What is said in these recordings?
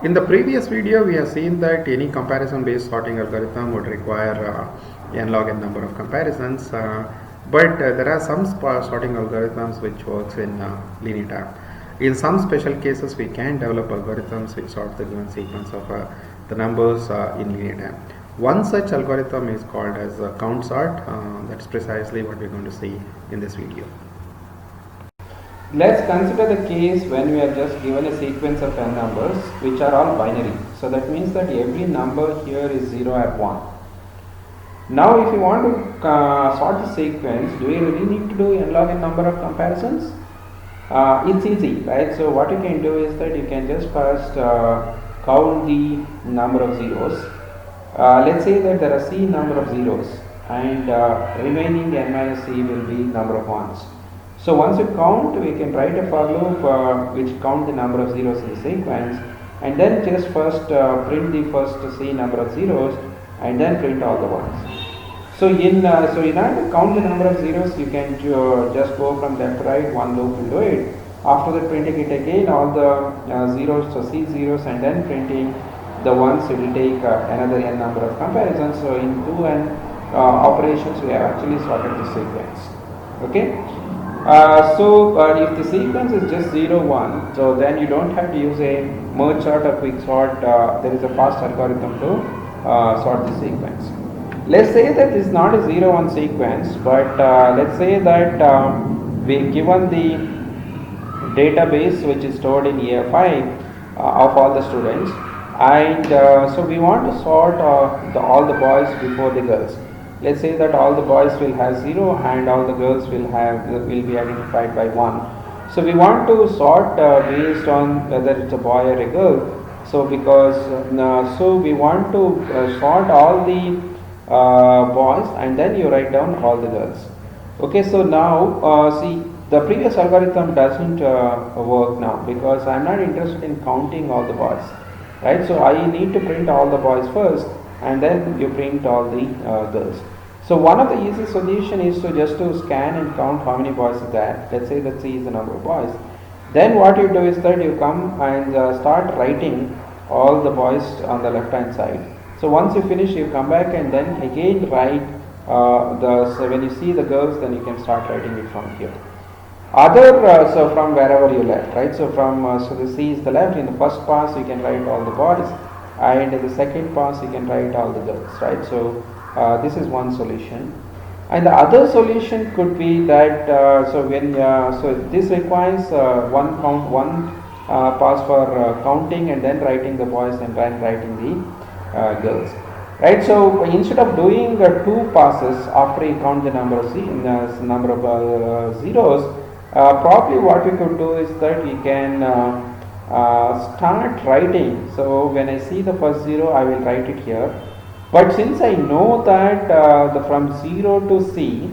In the previous video, we have seen that any comparison based sorting algorithm would require n log n number of comparisons, but there are some sorting algorithms which works in linear time. In some special cases, we can develop algorithms which sort the given sequence of the numbers in linear time. One such algorithm is called as count sort. That's precisely what we're going to see in this video. Let's consider the case when we are just given a sequence of n numbers which are all binary. So that means that every number here is 0 or 1. Now if you want to sort the sequence, do you really need to do n log n number of comparisons? It's easy, right? So what you can do is that you can just first count the number of zeros. Let's say that there are c number of zeros and remaining n minus c will be number of ones. So once you count, we can write a for loop which count the number of zeros in the sequence, and then just first print the first c number of zeros and then print all the ones. So in order to count the number of zeros, you can just go from left to right, one loop will do it. After that, printing it again, all the zeros, so c zeros, and then printing the ones, it will take another n number of comparisons. So in 2 n operations, we have actually sorted the sequence. Okay. If the sequence is just 0, 1, so then you don't have to use a merge sort or quick sort. There is a fast algorithm to sort the sequence. Let's say that this is not a 0, 1 sequence, but let's say that we've given the database which is stored in EFI of all the students, and so we want to sort all the boys before the girls. Let's say that all the boys will have 0 and all the girls will be identified by 1. So we want to sort based on whether it's a boy or a girl. So because so we want to sort all the boys and then you write down all the girls. Okay, so now see, the previous algorithm doesn't work now because I'm not interested in counting all the boys, right? So I need to print all the boys first and then you print all the girls. So one of the easy solution is to just to scan and count how many boys are there. Let's say that C is the number of boys. Then what you do is that you come and start writing all the boys on the left hand side. So once you finish, you come back and then again write so when you see the girls, then you can start writing it from here. So from wherever you left, right? So from so the C is the left. In the first pass, you can write all the boys, and in the second pass, you can write all the girls, right? So this is one solution, and the other solution could be that so this requires one pass for counting and then writing the boys and then writing the girls, right? So instead of doing 2 passes after you count the number of zeros, probably what we could do is that we can start writing. So when I see the first 0, I will write it here. But since I know that from 0 to C,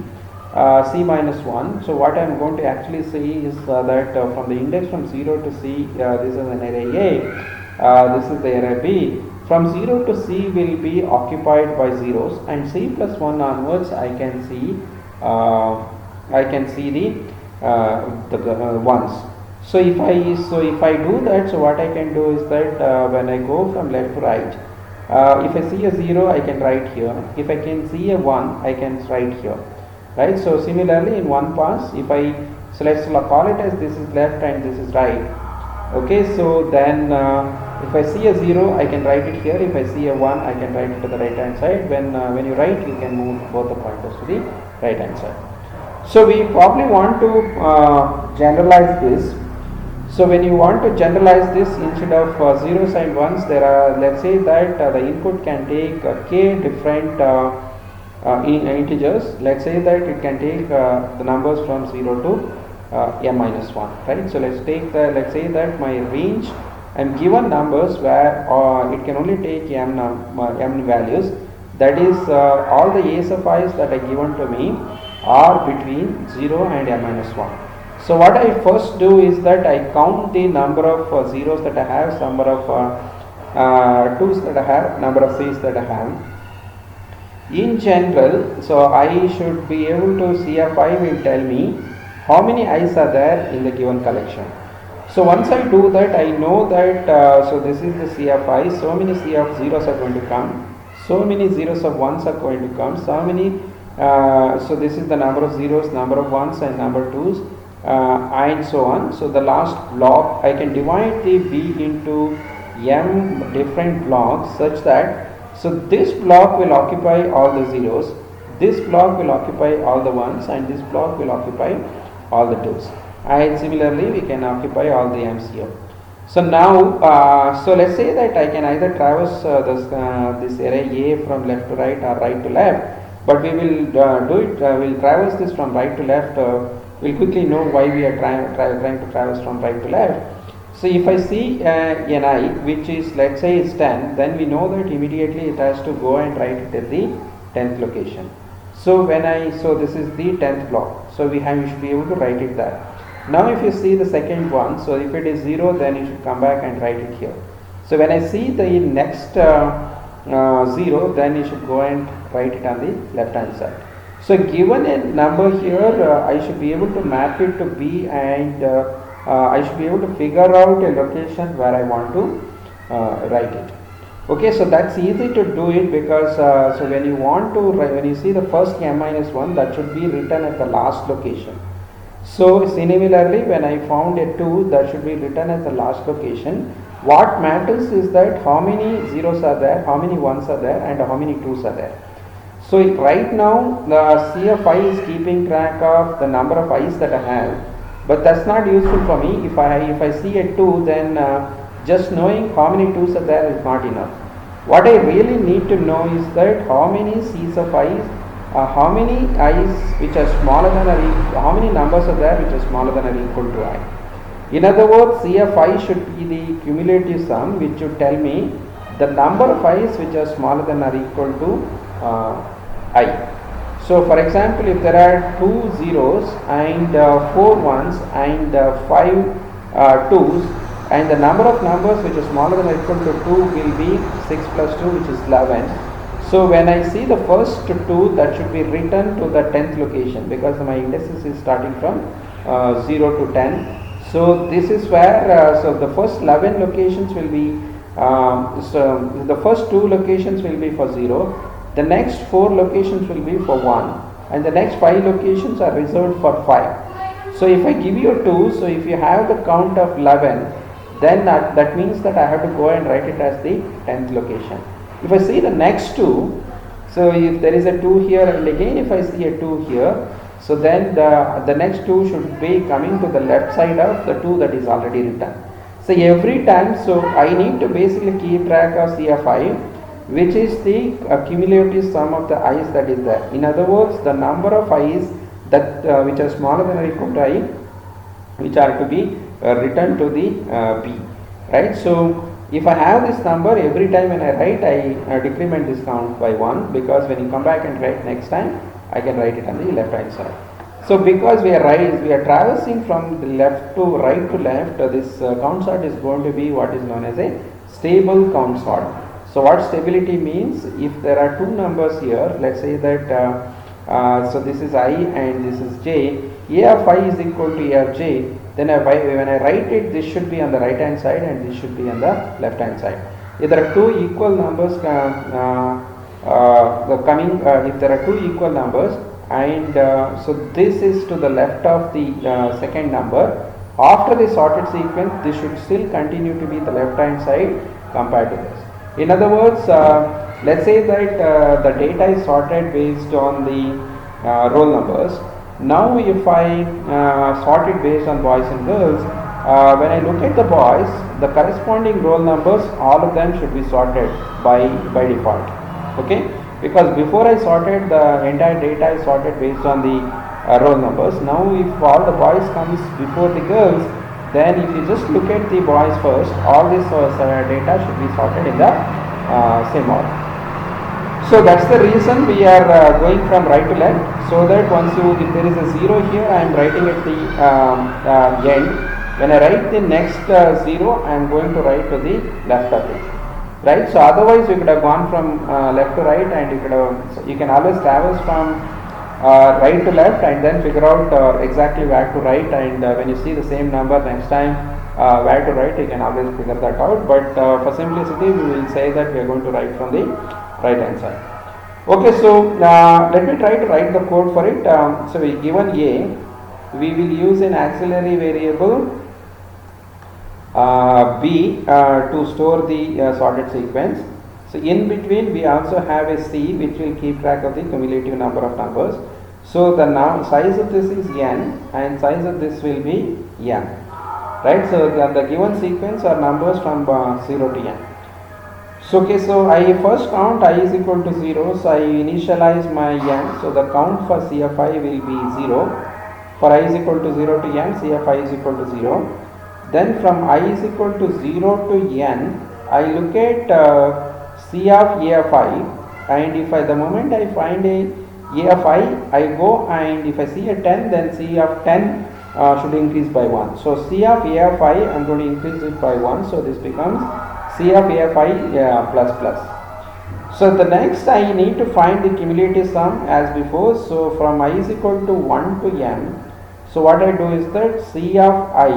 C minus 1, so what I am going to actually say is that from the index from 0 to C, this is an array A, this is the array B. From 0 to C will be occupied by zeros, and C plus 1 onwards I can see the ones. So if I do that, so what I can do is that when I go from left to right, if I see a 0, I can write here. If I can see a 1, I can write here, right? So similarly, in one pass, let's call it as this is left and this is right. Okay, so then if I see a 0, I can write it here. If I see a 1, I can write it to the right hand side. When you write, you can move both the pointers to the right hand side. So we probably want to generalize this. So when you want to generalize this, instead of zeros and ones, there are, let's say that the input can take k different integers. Let's say that it can take the numbers from 0 to m minus 1, right? So let's say that my range, I'm given numbers where it can only take m values. That is all the a's of i's that are given to me are between 0 and m minus 1. So what I first do is that I count the number of zeros that I have, number of 2's that I have, number of 3's that I have. In general, so I should be able to CFI will tell me how many i's are there in the given collection. So once I do that, I know that so this is the C of I, so many C of zeros are going to come, so many zeros of ones are going to come, so many, so this is the number of zeros, number of ones and number of twos, and so on. So the last block, I can divide the B into m different blocks such that, so this block will occupy all the zeros, this block will occupy all the ones, and this block will occupy all the twos. And similarly we can occupy all the m's here. So now so let's say that I can either traverse this array A from left to right or right to left, but we will do it, we'll traverse this from right to left. We'll quickly know why we are trying to traverse from right to left. So if I see an I which is, let's say, is 10, then we know that immediately it has to go and write it at the 10th location. So when so this is the 10th block, so we should be able to write it there. Now if you see the second one, so if it is 0, then you should come back and write it here. So when I see the next 0, then you should go and write it on the left hand side. So given a number here, I should be able to map it to B, and I should be able to figure out a location where I want to write it. Okay, so that's easy to do it because so when you want to write, when you see the first m minus 1, that should be written at the last location. So similarly, when I found a 2, that should be written at the last location. What matters is that how many zeros are there, how many ones are there, and how many twos are there. So right now the C of I is keeping track of the number of i's that I have, but that's not useful for me. If I see a 2, then just knowing how many twos are there is not enough. What I really need to know is that how many C's of i's, how many i's which are smaller than or equal, how many numbers are there which are smaller than or equal to I. In other words, C of I should be the cumulative sum which should tell me the number of i's which are smaller than or equal to I. So for example, if there are 2 zeros and 4 ones and 5 twos, and the number of numbers which is smaller than or equal to 2 will be 6 plus 2, which is 11. So when I see the first 2, that should be written to the 10th location because my indices is starting from 0 to 10. So this is where so the first 11 locations will be so the first 2 locations will be for 0, the next 4 locations will be for 1, and the next 5 locations are reserved for 5. So if I give you 2, so if you have the count of 11, then that means that I have to go and write it as the 10th location. If I see the next 2, so if there is a 2 here, and again if I see a 2 here, so then the next 2 should be coming to the left side of the 2 that is already written. So every time, so I need to basically keep track of C of I, which is the cumulative sum of the i's that is there. In other words, the number of i's that which are smaller than or equal to I, which are to be written to the B, right? So if I have this number, every time when I write, I decrement this count by 1, because when you come back and write next time, I can write it on the left hand side. So because we are traversing from the left to right to left, this count sort is going to be what is known as a stable count sort. So what stability means, if there are 2 numbers here, let's say that so this is I and this is j, A of I is equal to A of j, then when I write it, this should be on the right hand side and this should be on the left hand side. If there are 2 equal numbers if there are 2 equal numbers, and so this is to the left of the second number, after the sorted sequence, this should still continue to be the left hand side compared to this. In other words, let's say that the data is sorted based on the roll numbers. Now if I sort it based on boys and girls, when I look at the boys, the corresponding roll numbers, all of them should be sorted by default. Okay, because before I sorted, the entire data is sorted based on the roll numbers. Now if all the boys comes before the girls, then if you just look at the boys first, all this data should be sorted in the same order. So that's the reason we are going from right to left, so that if there is a 0 here, I am writing at the end. When I write the next 0, I am going to write to the left of it, right? So otherwise you could have gone from left to right, and you can always traverse from right to left and then figure out exactly where to write, and when you see the same number next time, where to write, you can always figure that out, but for simplicity we will say that we are going to write from the right hand side. Okay, so let me try to write the code for it. So we given a, we will use an auxiliary variable b to store the sorted sequence. So in between we also have a c which will keep track of the cumulative number of numbers. So the size of this is n and size of this will be n, right? So the given sequence are numbers from 0 to n. So okay, so I first count I is equal to 0, so I initialize my n, so the count for CFI will be 0. For I is equal to 0 to n, CFI is equal to 0. Then from I is equal to 0 to n, I look at C of AFI, and if the moment I find a AFI, I go and if I see a 10, then C of 10 should increase by 1. So C of AFI, I am going to increase it by 1, so this becomes C of AFI plus plus. So the next I need to find the cumulative sum as before. So from I is equal to 1 to m, so what I do is that C of I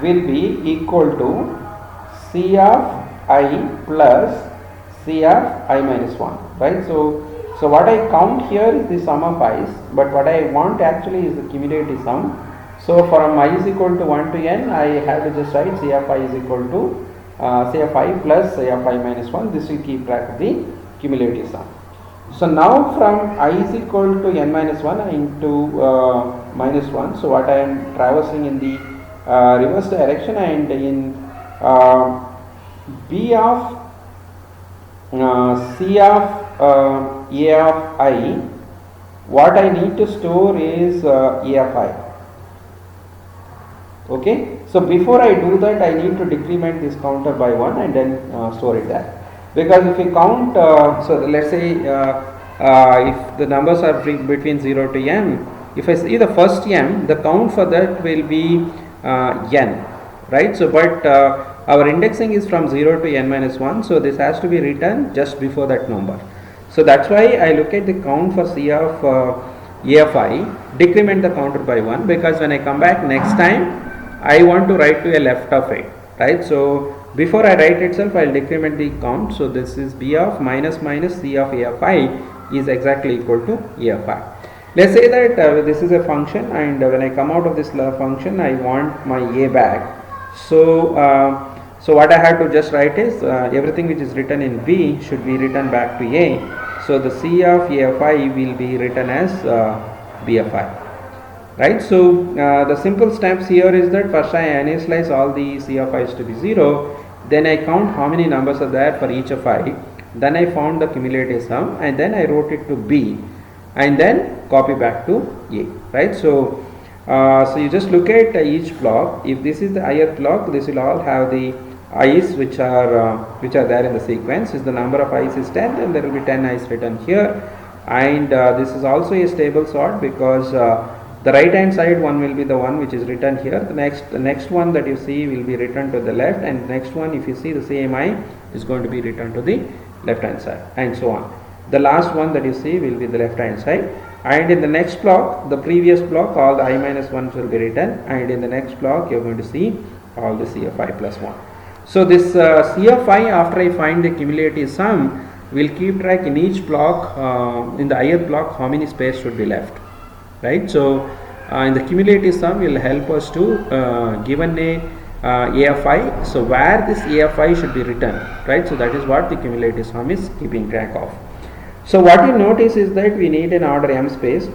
will be equal to C of I plus C of I minus 1, right? So what I count here is the sum of i's, but what I want actually is the cumulative sum. So from I is equal to 1 to n, I have to just write C of I is equal to C of I plus C of I minus 1. This will keep track of the cumulative sum. So now from I is equal to n minus 1 into minus 1, so what I am traversing in the reverse direction, and in B of C of A of I, what I need to store is A of I. Okay, so before I do that, I need to decrement this counter by 1 and then store it there. Because if we count, so let's say if the numbers are between 0 to m, if I see the first m, the count for that will be n, right? So but our indexing is from 0 to n minus 1, so this has to be written just before that number. So that's why I look at the count for C of AFI, decrement the counter by 1, because when I come back next time, I want to write to a left of it, right? So before I write itself, I will decrement the count. So this is B of minus minus C of AFI is exactly equal to AFI. Let's say that this is a function, and when I come out of this function, I want my A back. So what I have to just write is everything which is written in B should be written back to A. So the C of AFI will be written as BFI. Right, so the simple steps here is that first I initialize all the C of i's to be 0, then I count how many numbers are there for each of I, then I found the cumulative sum, and then I wrote it to B, and then copy back to A, right? So you just look at each block. If this is the ith block, this will all have the i's which are there in the sequence. If the number of i's is 10, then there will be 10 i's written here, and this is also a stable sort, because the right hand side one will be the one which is written here. The next one that you see will be written to the left, and the next one, if you see the same I, is going to be written to the left hand side, and so on. The last one that you see will be the left hand side, and in the next block, the previous block, all the I minus 1s will be written, and in the next block you are going to see all the CFI plus 1. So this CFI, after I find the cumulative sum, will keep track in each block, in the ith block, how many space should be left, right? So in the cumulative sum will help us to given a AFI, so where this AFI should be written, right? So that is what the cumulative sum is keeping track of. So what you notice is that we need an order m space,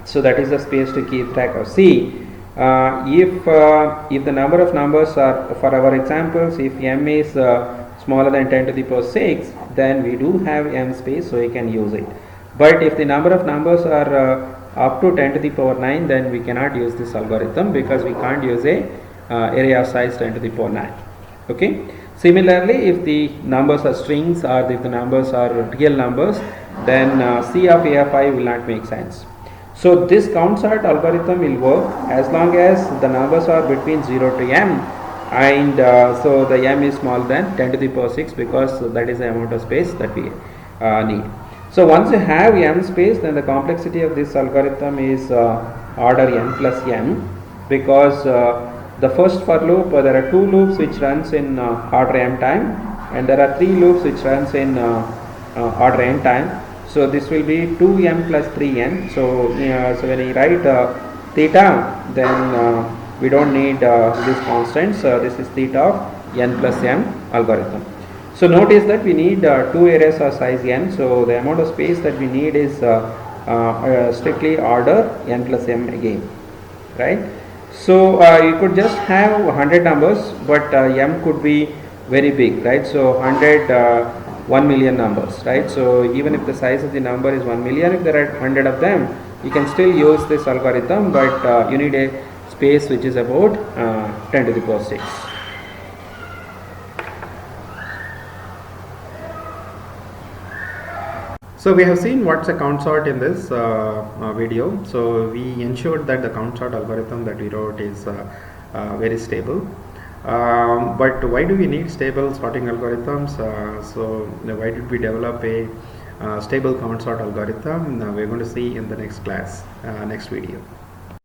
so that is the space to keep track of. See, if the number of numbers are, for our examples, if m is smaller than 10 to the power 6, then we do have m space, so we can use it. But if the number of numbers are up to 10 to the power 9, then we cannot use this algorithm, because we can't use a array of size 10 to the power 9. Okay. Similarly, if the numbers are strings, or if the numbers are real numbers, then C of AFI will not make sense. So this count sort algorithm will work as long as the numbers are between 0 to m, and so the m is smaller than 10 to the power 6, because that is the amount of space that we need. So once you have m space, then the complexity of this algorithm is order n plus m, because The first for loop, there are 2 loops which runs in order m time, and there are 3 loops which runs in order n time. So this will be 2m plus 3n. So when you write theta, then we don't need this constant. So this is theta of n plus m algorithm. So notice that we need 2 arrays of size n. So the amount of space that we need is strictly order n plus m again, right? So you could just have 100 numbers, but m could be very big, right? So 100 1 million numbers, right? So even if the size of the number is 1 million, if there are 100 of them, you can still use this algorithm, but you need a space which is about 10 to the power 6. So we have seen what's a count sort in this video. So we ensured that the count sort algorithm that we wrote is very stable. But why do we need stable sorting algorithms? So why did we develop a stable count sort algorithm? We're going to see in the next class, next video.